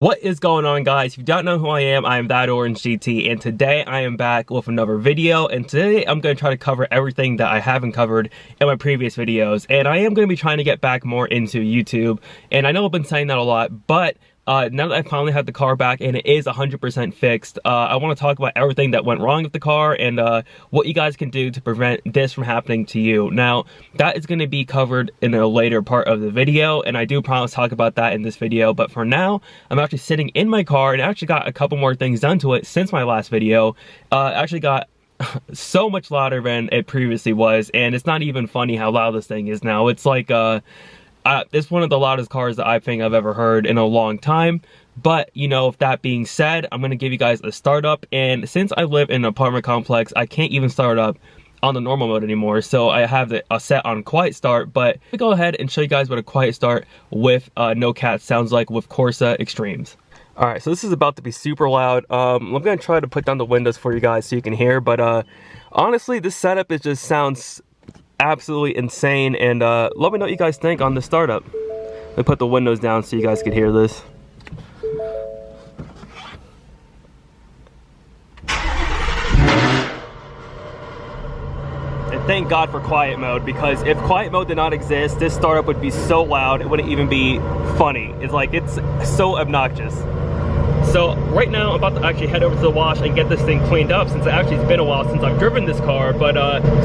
What is going on, guys? If you don't know who I am That Orange GT, and today I am back with another video. And today I'm going to try to cover everything that I haven't covered in my previous videos, and I am going to be trying to get back more into YouTube. And I know I've been saying that a lot, but now that I finally have the car back and it is 100% fixed, I want to talk about everything that went wrong with the car and what you guys can do to prevent this from happening to you. Now, that is going to be covered in a later part of the video, and I do promise to talk about that in this video. But for now, I'm actually sitting in my car and I actually got a couple more things done to it since my last video. Actually got so much louder than it previously was, and it's not even funny how loud this thing is now. It's like it's one of the loudest cars that I think I've ever heard in a long time. But, you know, with that being said, I'm going to give you guys a startup. And since I live in an apartment complex, I can't even start up on the normal mode anymore. So I have it set on quiet start. But I'll go ahead and show you guys what a quiet start with no cat sounds like with Corsa Extremes. Alright, so this is about to be super loud. I'm going to try to put down the windows for you guys so you can hear. But honestly, this setup just sounds absolutely insane, and let me know what you guys think on the startup. Let me put the windows down so you guys can hear this. And thank God for quiet mode, because if quiet mode did not exist, this startup would be so loud it wouldn't even be funny. It's like, it's so obnoxious. So right now I'm about to actually head over to the wash and get this thing cleaned up, since it's been a while since I've driven this car. But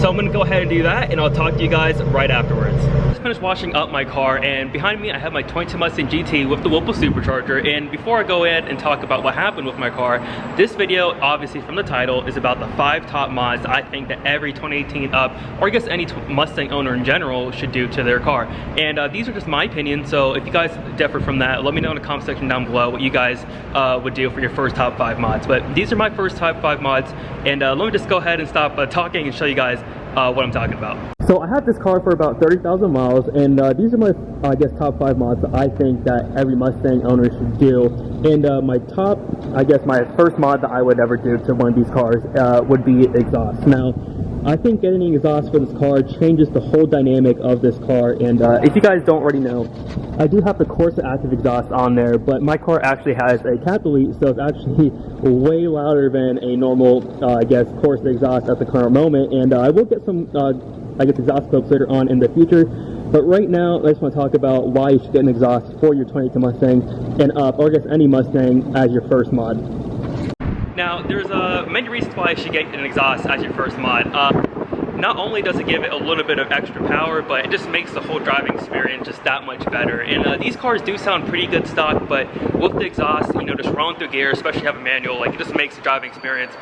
so I'm gonna go ahead and do that, and I'll talk to you guys right afterwards. Just finished washing up my car, and behind me I have my 22 Mustang GT with the Whipple supercharger. And before I go in and talk about what happened with my car, this video, obviously from the title, is about the 5 top mods I think that every 2018 up, or I guess any Mustang owner in general, should do to their car. And these are just my opinion, so if you guys differ from that, let me know in the comment section down below what you guys would do for your first top 5 mods. But these are my first top 5 mods, and let me just go ahead and stop talking and show you guys what I'm talking about. So I had this car for about 30,000 miles, and these are my, I guess, top 5 mods that I think that every Mustang owner should do. And my top, I guess my first mod that I would ever do to one of these cars would be exhaust. Now, I think getting an exhaust for this car changes the whole dynamic of this car. And if you guys don't already know, I do have the Corsa Active exhaust on there, but my car actually has a cat delete, so it's actually way louder than a normal, I guess, Corsa exhaust at the current moment. And I will get some, I guess, exhaust clips later on in the future. But right now, I just want to talk about why you should get an exhaust for your 22 Mustang and up, or I guess any Mustang, as your first mod. Now, there's many reasons why you should get an exhaust as your first mod. Not only does it give it a little bit of extra power, but it just makes the whole driving experience just that much better. And these cars do sound pretty good stock, but with the exhaust, you know, just rolling through gear, especially if you have a manual, like, it just makes the driving experience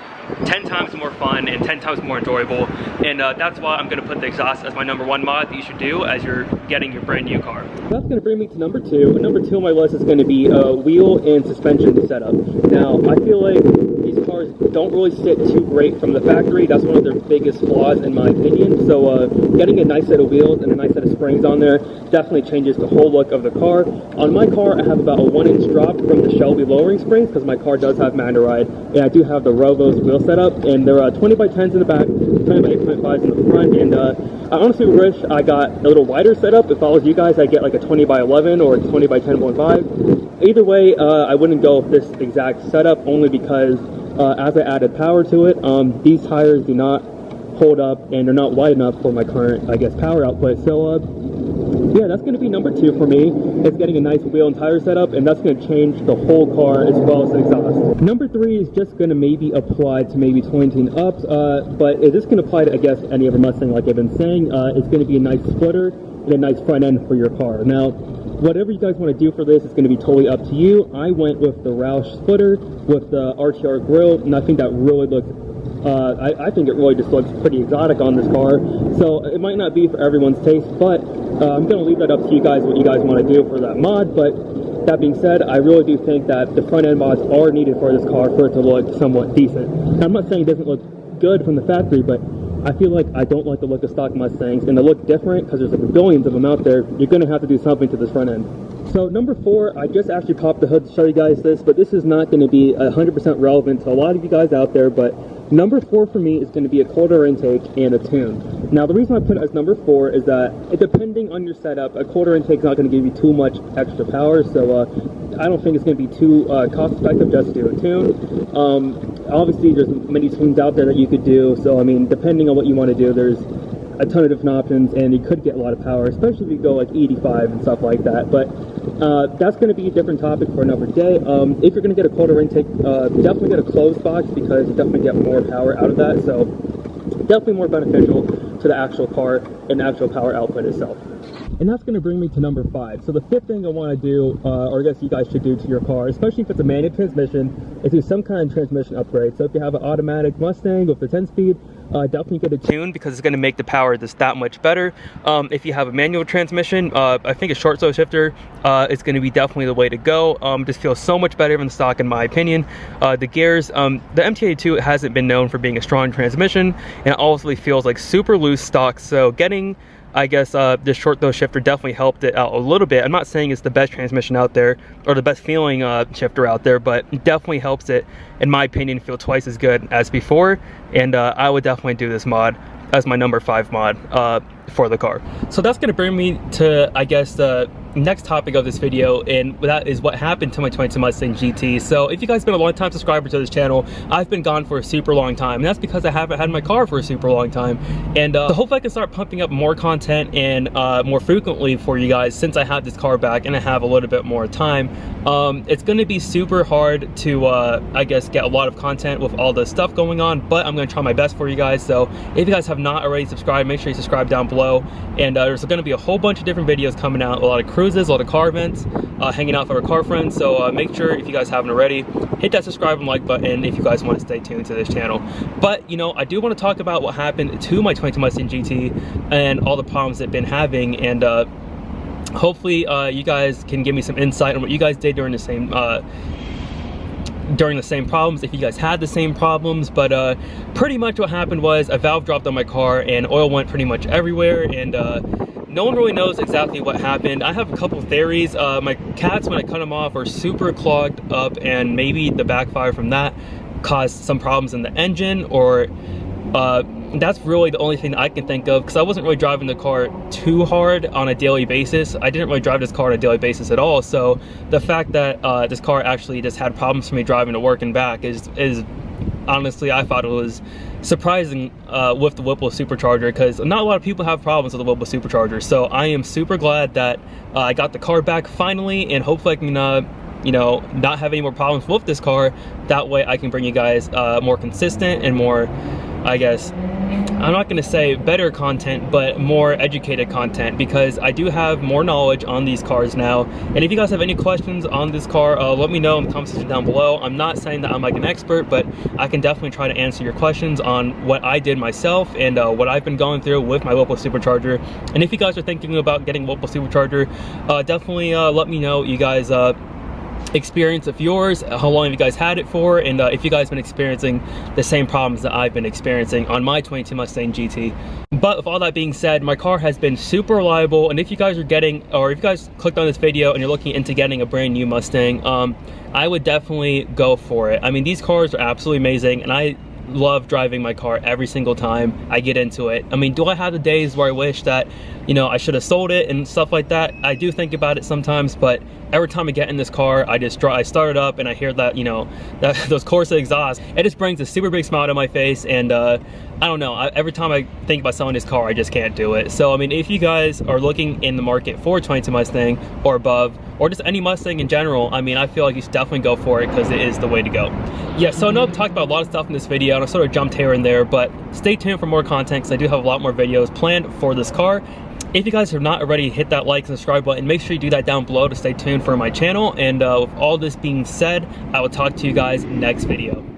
10 times more fun and 10 times more enjoyable. And that's why I'm going to put the exhaust as my #1 mod that you should do as you're getting your brand new car. That's going to bring me to number 2. Number 2 on my list is going to be wheel and suspension setup. Now, I feel like these cars don't really sit too great from the factory. That's one of their biggest flaws in my opinion. So getting a nice set of wheels and a nice set of springs on there definitely changes the whole look of the car. On my car, I have about a 1-inch drop from the Shelby lowering springs, because my car does have manual ride, and I do have the Rovos wheel setup, and they're 20x10s in the back, 20x8.5s in the front. And I honestly wish I got a little wider setup. If I was you guys, I'd get like a 20x11 or a 20x10.5. Either way, I wouldn't go with this exact setup, only because as I added power to it, these tires do not hold up, and they're not wide enough for my current, I guess, power output. So yeah, that's going to be number 2 for me. It's getting a nice wheel and tire setup, and that's going to change the whole car as well as the exhaust. Number 3 is just going to maybe apply to maybe 20 ups, but is this going to apply to, I guess, any other Mustang like I've been saying? It's going to be a nice splitter and a nice front end for your car. Now, whatever you guys want to do for this is going to be totally up to you. I went with the Roush splitter with the RTR grill, and I think that really looks I think it really just looks pretty exotic on this car. So it might not be for everyone's taste, but I'm going to leave that up to you guys, what you guys want to do for that mod. But that being said, I really do think that the front end mods are needed for this car for it to look somewhat decent. Now, I'm not saying it doesn't look good from the factory, but I feel like I don't like the look of stock Mustangs, and they look different because there's like billions of them out there. You're going to have to do something to this front end. So number 4, I just actually popped the hood to show you guys this, but this is not going to be 100% relevant to a lot of you guys out there, but Number 4 for me is going to be a cold air intake and a tune. Now, the reason I put it as number 4 is that depending on your setup, a cold air intake is not going to give you too much extra power, so I don't think it's going to be too cost effective just to do a tune. Obviously, there's many tunes out there that you could do, so I mean, depending on what you want to do, there's a ton of different options, and you could get a lot of power, especially if you go like 85 and stuff like that. But that's going to be a different topic for another day. If you're going to get a cold air intake, definitely get a closed box, because you definitely get more power out of that. So definitely more beneficial to the actual car and the actual power output itself. And that's going to bring me to number 5. So the 5th thing I want to do, or I guess you guys should do to your car, especially if it's a manual transmission, is do some kind of transmission upgrade. So if you have an automatic Mustang with the 10-speed, definitely get a tune, because it's going to make the power just that much better. If you have a manual transmission, I think a short slow shifter is going to be definitely the way to go. Just feels so much better than the stock, in my opinion. The gears, the MT82 hasn't been known for being a strong transmission, and it also feels like super loose stock. So getting, I guess, this short throw shifter definitely helped it out a little bit. I'm not saying it's the best transmission out there or the best feeling shifter out there, but it definitely helps it, in my opinion, feel twice as good as before. And I would definitely do this mod as my number 5 mod for the car. So that's going to bring me to, I guess, the next topic of this video, and that is what happened to my 22 Mustang GT. So if you guys have been a long time subscriber to this channel, I've been gone for a super long time, and that's because I haven't had my car for a super long time. And so hopefully I can start pumping up more content and more frequently for you guys since I have this car back and I have a little bit more time. It's going to be super hard to I guess get a lot of content with all the stuff going on, but I'm going to try my best for you guys. So if you guys have not already subscribed, make sure you subscribe down below. And there's going to be a whole bunch of different videos coming out, a lot of cruises, a lot of car events, hanging out with our car friends. So make sure, if you guys haven't already, hit that subscribe and like button if you guys want to stay tuned to this channel. But you know, I do want to talk about what happened to my 22 Mustang GT and all the problems they've been having, and hopefully you guys can give me some insight on what you guys did during the same problems, if you guys had the same problems. But pretty much what happened was a valve dropped on my car and oil went pretty much everywhere, and no one really knows exactly what happened. I have a couple theories. My cats, when I cut them off, are super clogged up, and maybe the backfire from that caused some problems in the engine, or that's really the only thing that I can think of, because I wasn't really driving the car too hard on a daily basis. I didn't really drive this car on a daily basis at all. So the fact that this car actually just had problems for me driving to work and back is honestly, I thought it was surprising with the Whipple supercharger, because not a lot of people have problems with the Whipple supercharger. So I am super glad that I got the car back finally, and hopefully I can you know, not have any more problems with this car. That way I can bring you guys more consistent and more, I guess, I'm not going to say better content, but more educated content, because I do have more knowledge on these cars now. And if you guys have any questions on this car, let me know in the comment section down below. I'm not saying that I'm like an expert, but I can definitely try to answer your questions on what I did myself and what I've been going through with my Whipple supercharger. And if you guys are thinking about getting Whipple supercharger, definitely let me know you guys experience of yours, how long have you guys had it for, and if you guys been experiencing the same problems that I've been experiencing on my 22 Mustang GT. But with all that being said, my car has been super reliable, and if you guys are getting, or if you guys clicked on this video and you're looking into getting a brand new Mustang, I would definitely go for it. I mean, these cars are absolutely amazing, and I love driving my car every single time I get into it. I mean, do I have the days where I wish that, you know, I should have sold it and stuff like that? I do think about it sometimes, but every time I get in this car, I start it up and I hear that, you know, those Corsa exhaust, it just brings a super big smile to my face. And I don't know, every time I think about selling this car, I just can't do it. So I mean, if you guys are looking in the market for 22 Mustang or above, or just any Mustang in general, I mean, I feel like you should definitely go for it, because it is the way to go. Yeah, so I know I've talked about a lot of stuff in this video, and I sort of jumped here and there, but stay tuned for more content, because I do have a lot more videos planned for this car. If you guys have not already, hit that like and subscribe button. Make sure you do that down below to stay tuned for my channel. And with all this being said, I will talk to you guys next video.